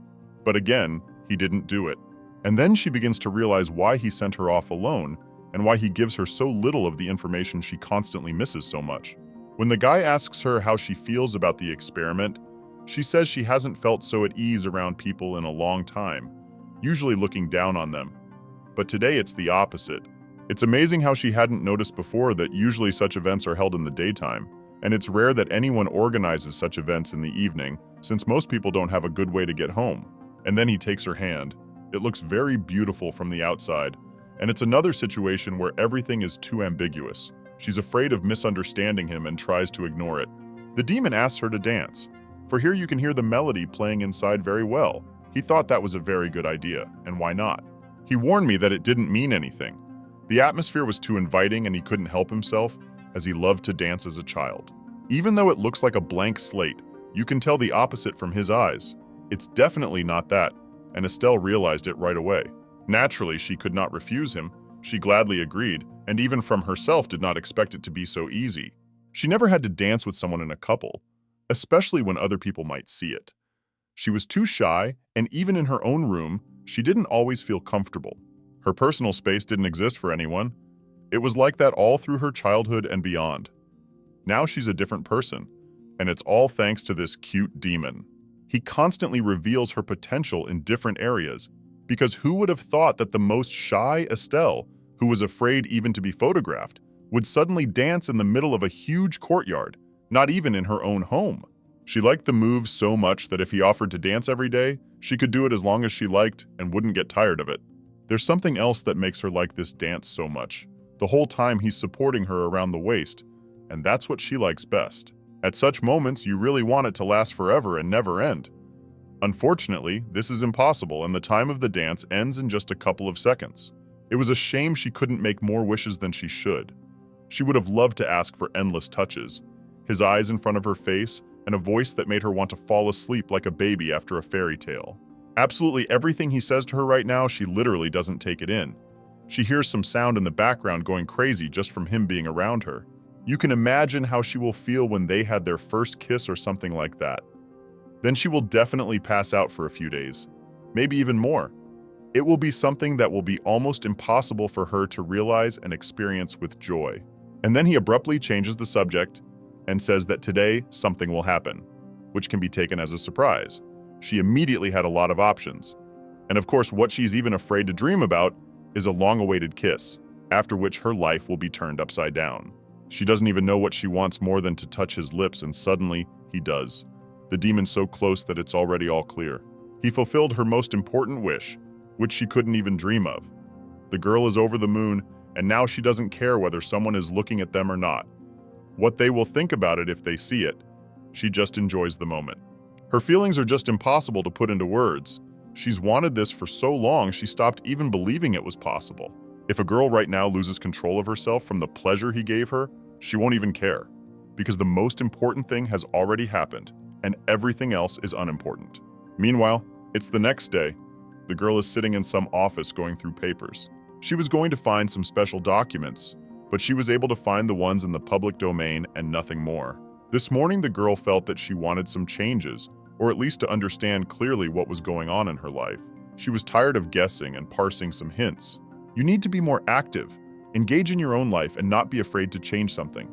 but again, he didn't do it. And then she begins to realize why he sent her off alone and why he gives her so little of the information she constantly misses so much. When the guy asks her how she feels about the experiment, she says she hasn't felt so at ease around people in a long time, usually looking down on them. But today it's the opposite. It's amazing how she hadn't noticed before that usually such events are held in the daytime, and it's rare that anyone organizes such events in the evening, since most people don't have a good way to get home. And then he takes her hand. It looks very beautiful from the outside, and it's another situation where everything is too ambiguous. She's afraid of misunderstanding him and tries to ignore it. The demon asks her to dance, for here you can hear the melody playing inside very well. He thought that was a very good idea, and why not? He warned me that it didn't mean anything. The atmosphere was too inviting and he couldn't help himself, as he loved to dance as a child. Even though it looks like a blank slate, you can tell the opposite from his eyes. It's definitely not that, and Estelle realized it right away. Naturally, she could not refuse him. She gladly agreed, and even from herself did not expect it to be so easy. She never had to dance with someone in a couple, especially when other people might see it. She was too shy, and even in her own room, she didn't always feel comfortable. Her personal space didn't exist for anyone. It was like that all through her childhood and beyond. Now she's a different person, and it's all thanks to this cute demon. He constantly reveals her potential in different areas, because who would have thought that the most shy Estelle, who was afraid even to be photographed, would suddenly dance in the middle of a huge courtyard, not even in her own home? She liked the moves so much that if he offered to dance every day, she could do it as long as she liked and wouldn't get tired of it. There's something else that makes her like this dance so much. The whole time he's supporting her around the waist, and that's what she likes best. At such moments, you really want it to last forever and never end. Unfortunately, this is impossible, and the time of the dance ends in just a couple of seconds. It was a shame she couldn't make more wishes than she should. She would have loved to ask for endless touches, his eyes in front of her face, and a voice that made her want to fall asleep like a baby after a fairy tale. Absolutely everything he says to her right now, she literally doesn't take it in. She hears some sound in the background going crazy just from him being around her. You can imagine how she will feel when they had their first kiss or something like that. Then she will definitely pass out for a few days, maybe even more. It will be something that will be almost impossible for her to realize and experience with joy. And then he abruptly changes the subject and says that today something will happen, which can be taken as a surprise. She immediately had a lot of options. And of course, what she's even afraid to dream about is a long-awaited kiss, after which her life will be turned upside down. She doesn't even know what she wants more than to touch his lips, and suddenly, he does. The demon's so close that it's already all clear. He fulfilled her most important wish, which she couldn't even dream of. The girl is over the moon, and now she doesn't care whether someone is looking at them or not. What they will think about it if they see it. She just enjoys the moment. Her feelings are just impossible to put into words. She's wanted this for so long she stopped even believing it was possible. If a girl right now loses control of herself from the pleasure he gave her, she won't even care, because the most important thing has already happened, and everything else is unimportant. Meanwhile, it's the next day. The girl is sitting in some office going through papers. She was going to find some special documents, but she was able to find the ones in the public domain and nothing more. This morning, the girl felt that she wanted some changes, or at least to understand clearly what was going on in her life. She was tired of guessing and parsing some hints. You need to be more active, engage in your own life, and not be afraid to change something.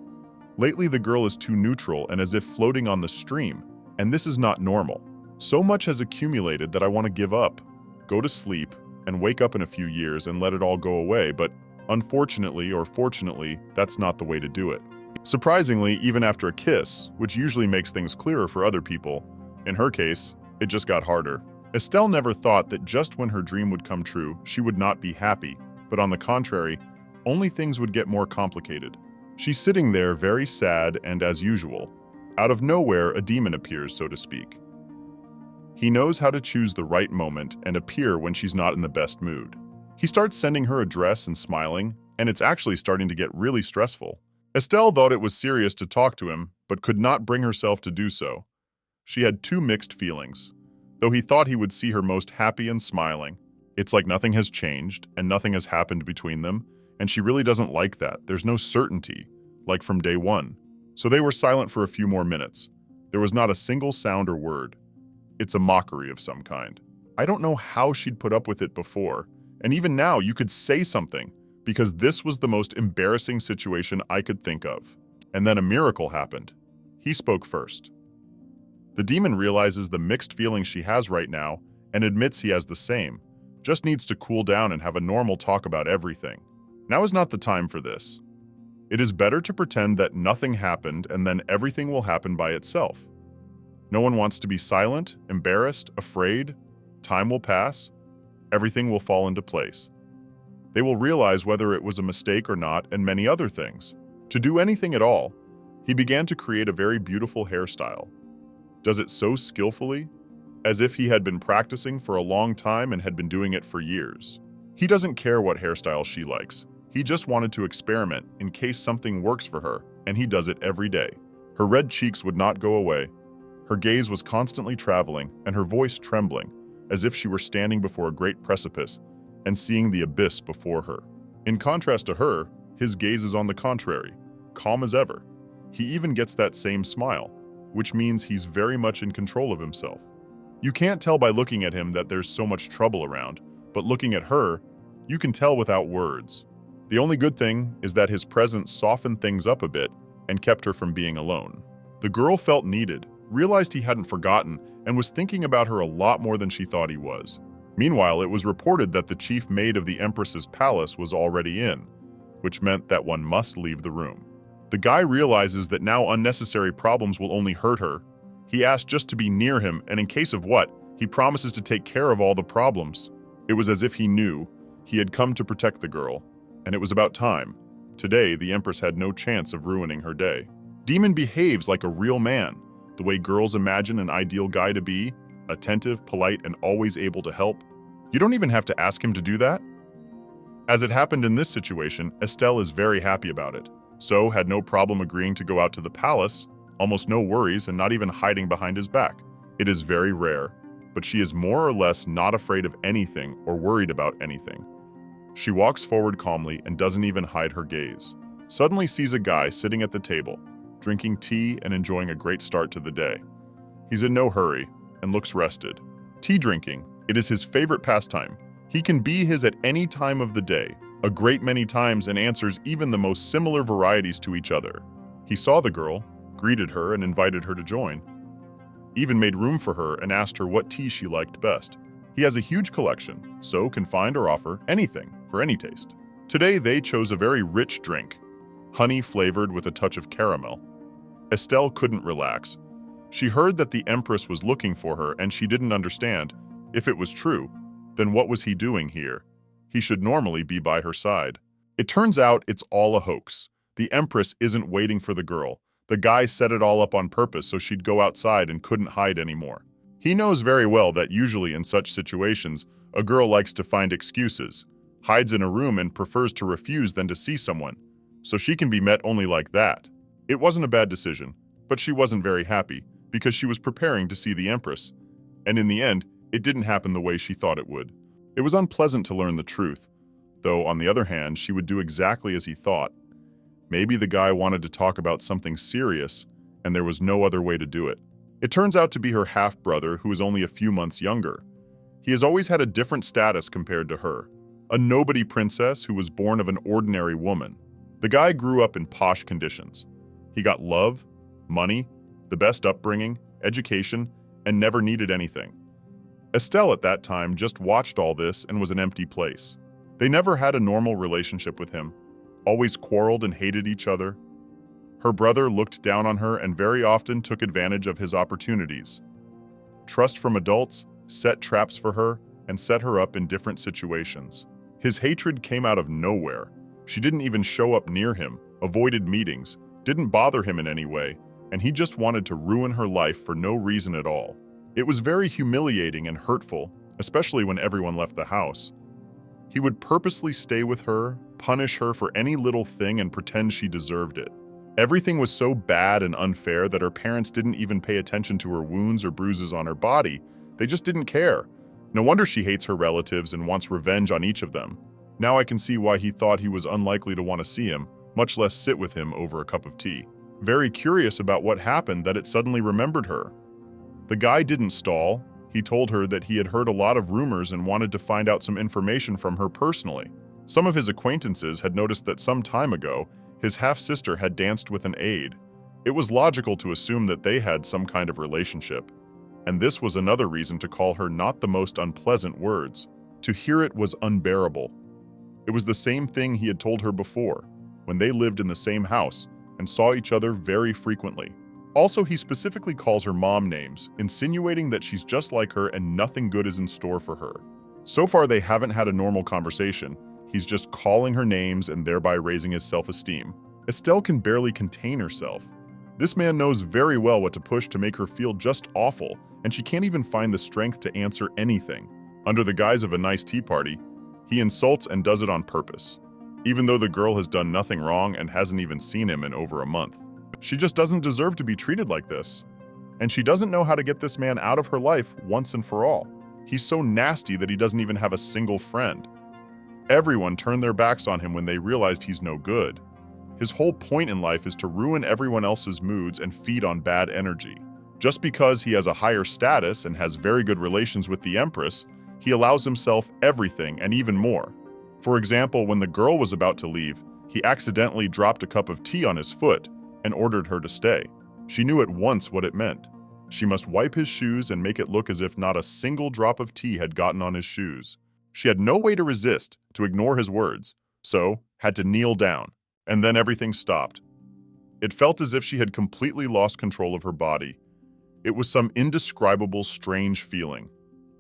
Lately, the girl is too neutral and as if floating on the stream, and this is not normal. So much has accumulated that I want to give up, go to sleep, and wake up in a few years and let it all go away, but unfortunately or fortunately, that's not the way to do it. Surprisingly, even after a kiss, which usually makes things clearer for other people, in her case, it just got harder. Estelle never thought that just when her dream would come true, she would not be happy, but on the contrary, only things would get more complicated. She's sitting there very sad, and as usual, out of nowhere a demon appears, so to speak. He knows how to choose the right moment and appear when she's not in the best mood. He starts sending her a dress and smiling, and it's actually starting to get really stressful. Estelle thought it was serious to talk to him, but could not bring herself to do so. She had two mixed feelings. Though he thought he would see her most happy and smiling, it's like nothing has changed and nothing has happened between them, and she really doesn't like that. There's no certainty, like from day one. So they were silent for a few more minutes. There was not a single sound or word. It's a mockery of some kind. I don't know how she'd put up with it before, and even now you could say something, because this was the most embarrassing situation I could think of. And then a miracle happened. He spoke first. The demon realizes the mixed feelings she has right now and admits he has the same, just needs to cool down and have a normal talk about everything. Now is not the time for this. It is better to pretend that nothing happened and then everything will happen by itself. No one wants to be silent, embarrassed, afraid. Time will pass. Everything will fall into place. They will realize whether it was a mistake or not and many other things. To do anything at all, he began to create a very beautiful hairstyle. Does it so skillfully, as if he had been practicing for a long time and had been doing it for years. He doesn't care what hairstyle she likes. He just wanted to experiment in case something works for her, and he does it every day. Her red cheeks would not go away. Her gaze was constantly traveling and her voice trembling, as if she were standing before a great precipice and seeing the abyss before her. In contrast to her, his gaze is on the contrary, calm as ever. He even gets that same smile, which means he's very much in control of himself. You can't tell by looking at him that there's so much trouble around, but looking at her, you can tell without words. The only good thing is that his presence softened things up a bit and kept her from being alone. The girl felt needed, realized he hadn't forgotten, and was thinking about her a lot more than she thought he was. Meanwhile, it was reported that the chief maid of the Empress's palace was already in, which meant that one must leave the room. The guy realizes that now unnecessary problems will only hurt her. He asks just to be near him, and in case of what, he promises to take care of all the problems. It was as if he knew he had come to protect the girl, and it was about time. Today, the Empress had no chance of ruining her day. Demon behaves like a real man, the way girls imagine an ideal guy to be, attentive, polite, and always able to help. You don't even have to ask him to do that. As it happened in this situation, Estelle is very happy about it. So had no problem agreeing to go out to the palace, almost no worries and not even hiding behind his back. It is very rare, but she is more or less not afraid of anything or worried about anything. She walks forward calmly and doesn't even hide her gaze. Suddenly sees a guy sitting at the table, drinking tea and enjoying a great start to the day. He's in no hurry and looks rested. Tea drinking, it is his favorite pastime. He can be his at any time of the day, a great many times, and answers even the most similar varieties to each other. He saw the girl, greeted her and invited her to join. Even made room for her and asked her what tea she liked best. He has a huge collection, so can find or offer anything for any taste. Today they chose a very rich drink, honey flavored with a touch of caramel. Estelle couldn't relax. She heard that the Empress was looking for her and she didn't understand. If it was true, then what was he doing here? He should normally be by her side. It turns out it's all a hoax. The Empress isn't waiting for the girl. The guy set it all up on purpose so she'd go outside and couldn't hide anymore. He knows very well that usually in such situations, a girl likes to find excuses, hides in a room and prefers to refuse than to see someone, so she can be met only like that. It wasn't a bad decision, but she wasn't very happy because she was preparing to see the Empress, and in the end, it didn't happen the way she thought it would. It was unpleasant to learn the truth, though on the other hand, she would do exactly as he thought. Maybe the guy wanted to talk about something serious, and there was no other way to do it. It turns out to be her half-brother, who is only a few months younger. He has always had a different status compared to her, a nobody princess who was born of an ordinary woman. The guy grew up in posh conditions. He got love, money, the best upbringing, education, and never needed anything. Estelle at that time just watched all this and was an empty place. They never had a normal relationship with him, always quarreled and hated each other. Her brother looked down on her and very often took advantage of his opportunities. Trust from adults, set traps for her, and set her up in different situations. His hatred came out of nowhere. She didn't even show up near him, avoided meetings, didn't bother him in any way, and he just wanted to ruin her life for no reason at all. It was very humiliating and hurtful, especially when everyone left the house. He would purposely stay with her, punish her for any little thing and pretend she deserved it. Everything was so bad and unfair that her parents didn't even pay attention to her wounds or bruises on her body. They just didn't care. No wonder she hates her relatives and wants revenge on each of them. Now I can see why he thought he was unlikely to want to see him, much less sit with him over a cup of tea. Very curious about what happened that it suddenly remembered her. The guy didn't stall. He told her that he had heard a lot of rumors and wanted to find out some information from her personally. Some of his acquaintances had noticed that some time ago, his half-sister had danced with an aide. It was logical to assume that they had some kind of relationship. And this was another reason to call her not the most unpleasant words. To hear it was unbearable. It was the same thing he had told her before, when they lived in the same house and saw each other very frequently. Also, he specifically calls her mom names, insinuating that she's just like her and nothing good is in store for her. So far, they haven't had a normal conversation. He's just calling her names and thereby raising his self-esteem. Estelle can barely contain herself. This man knows very well what to push to make her feel just awful, and she can't even find the strength to answer anything. Under the guise of a nice tea party, he insults and does it on purpose, even though the girl has done nothing wrong and hasn't even seen him in over a month. She just doesn't deserve to be treated like this. And she doesn't know how to get this man out of her life once and for all. He's so nasty that he doesn't even have a single friend. Everyone turned their backs on him when they realized he's no good. His whole point in life is to ruin everyone else's moods and feed on bad energy. Just because he has a higher status and has very good relations with the Empress, he allows himself everything and even more. For example, when the girl was about to leave, he accidentally dropped a cup of tea on his foot and ordered her to stay. She knew at once what it meant. She must wipe his shoes and make it look as if not a single drop of tea had gotten on his shoes. She had no way to resist, to ignore his words, so had to kneel down, and then everything stopped. It felt as if she had completely lost control of her body. It was some indescribable, strange feeling.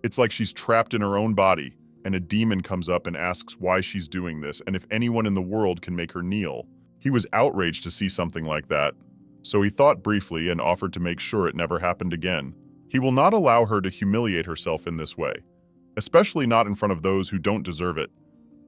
It's like she's trapped in her own body, and a demon comes up and asks why she's doing this and if anyone in the world can make her kneel. He was outraged to see something like that, so he thought briefly and offered to make sure it never happened again. He will not allow her to humiliate herself in this way, especially not in front of those who don't deserve it.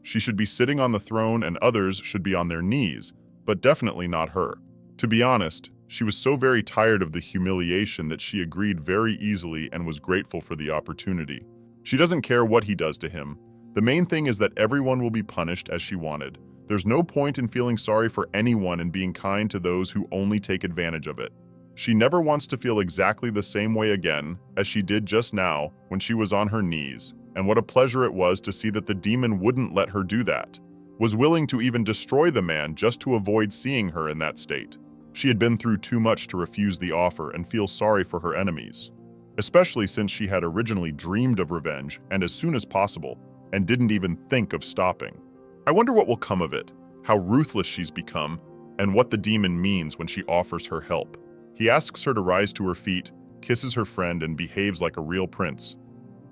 She should be sitting on the throne and others should be on their knees, but definitely not her. To be honest, she was so very tired of the humiliation that she agreed very easily and was grateful for the opportunity. She doesn't care what he does to him. The main thing is that everyone will be punished as she wanted. There's no point in feeling sorry for anyone and being kind to those who only take advantage of it. She never wants to feel exactly the same way again as she did just now when she was on her knees, and what a pleasure it was to see that the demon wouldn't let her do that, was willing to even destroy the man just to avoid seeing her in that state. She had been through too much to refuse the offer and feel sorry for her enemies, especially since she had originally dreamed of revenge and as soon as possible, and didn't even think of stopping. I wonder what will come of it, how ruthless she's become, and what the demon means when she offers her help. He asks her to rise to her feet, kisses her friend, and behaves like a real prince.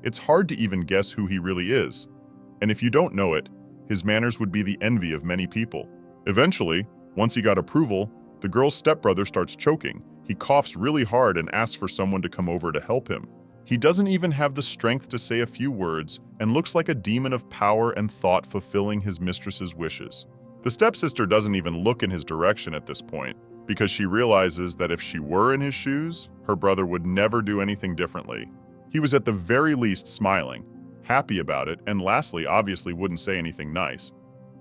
It's hard to even guess who he really is, and if you don't know it, his manners would be the envy of many people. Eventually, once he got approval, the girl's stepbrother starts choking. He coughs really hard and asks for someone to come over to help him. He doesn't even have the strength to say a few words and looks like a demon of power and thought fulfilling his mistress's wishes. The stepsister doesn't even look in his direction at this point, because she realizes that if she were in his shoes, her brother would never do anything differently. He was at the very least smiling, happy about it, and lastly, obviously wouldn't say anything nice.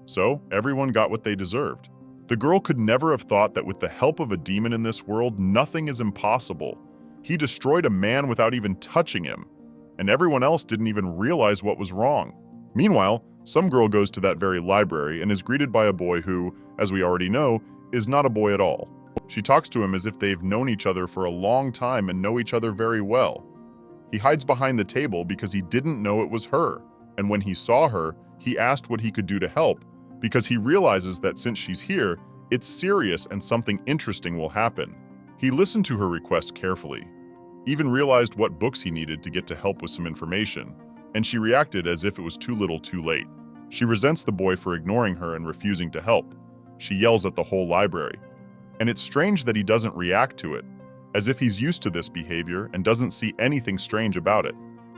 So, everyone got what they deserved. The girl could never have thought that with the help of a demon in this world, nothing is impossible. He destroyed a man without even touching him, and everyone else didn't even realize what was wrong. Meanwhile, some girl goes to that very library and is greeted by a boy who, as we already know, is not a boy at all. She talks to him as if they've known each other for a long time and know each other very well. He hides behind the table because he didn't know it was her, and when he saw her, he asked what he could do to help, because he realizes that since she's here, it's serious and something interesting will happen. He listened to her request carefully, even realized what books he needed to get to help with some information, and she reacted as if it was too little too late. She resents the boy for ignoring her and refusing to help. She yells at the whole library. And it's strange that he doesn't react to it, as if he's used to this behavior and doesn't see anything strange about it.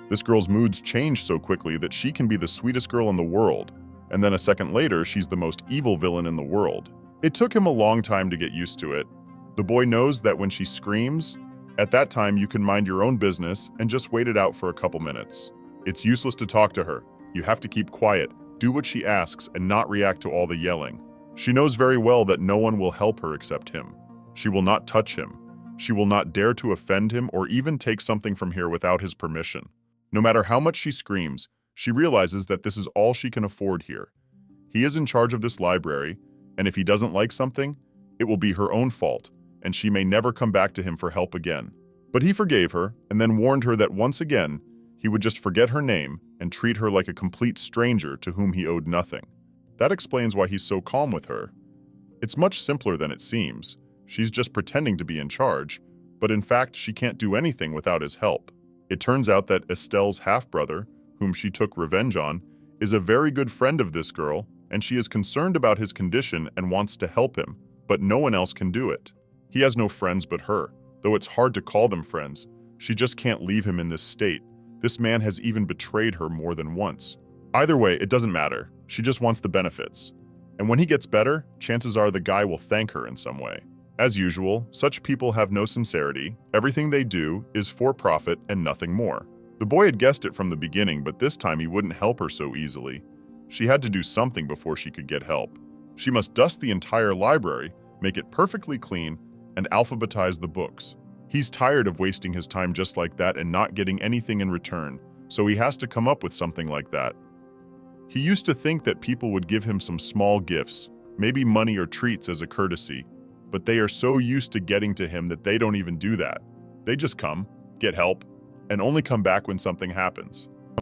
This girl's moods change so quickly that she can be the sweetest girl in the world, and then a second later, she's the most evil villain in the world. It took him a long time to get used to it. The boy knows that when she screams, at that time you can mind your own business and just wait it out for a couple minutes. It's useless to talk to her. You have to keep quiet, do what she asks, and not react to all the yelling. She knows very well that no one will help her except him. She will not touch him. She will not dare to offend him or even take something from here without his permission. No matter how much she screams, she realizes that this is all she can afford here. He is in charge of this library, and if he doesn't like something, it will be her own fault, and she may never come back to him for help again. But he forgave her and then warned her that once again, he would just forget her name and treat her like a complete stranger to whom he owed nothing. That explains why he's so calm with her. It's much simpler than it seems. She's just pretending to be in charge, but in fact, she can't do anything without his help. It turns out that Estelle's half-brother, whom she took revenge on, is a very good friend of this girl, and she is concerned about his condition and wants to help him, but no one else can do it. He has no friends but her, though it's hard to call them friends. She just can't leave him in this state. This man has even betrayed her more than once. Either way, it doesn't matter. She just wants the benefits. And when he gets better, chances are the guy will thank her in some way. As usual, such people have no sincerity. Everything they do is for profit and nothing more. The boy had guessed it from the beginning, but this time he wouldn't help her so easily. She had to do something before she could get help. She must dust the entire library, make it perfectly clean, and alphabetize the books. He's tired of wasting his time just like that and not getting anything in return, so he has to come up with something like that. He used to think that people would give him some small gifts, maybe money or treats as a courtesy, but they are so used to getting to him that they don't even do that. They just come, get help, and only come back when something happens.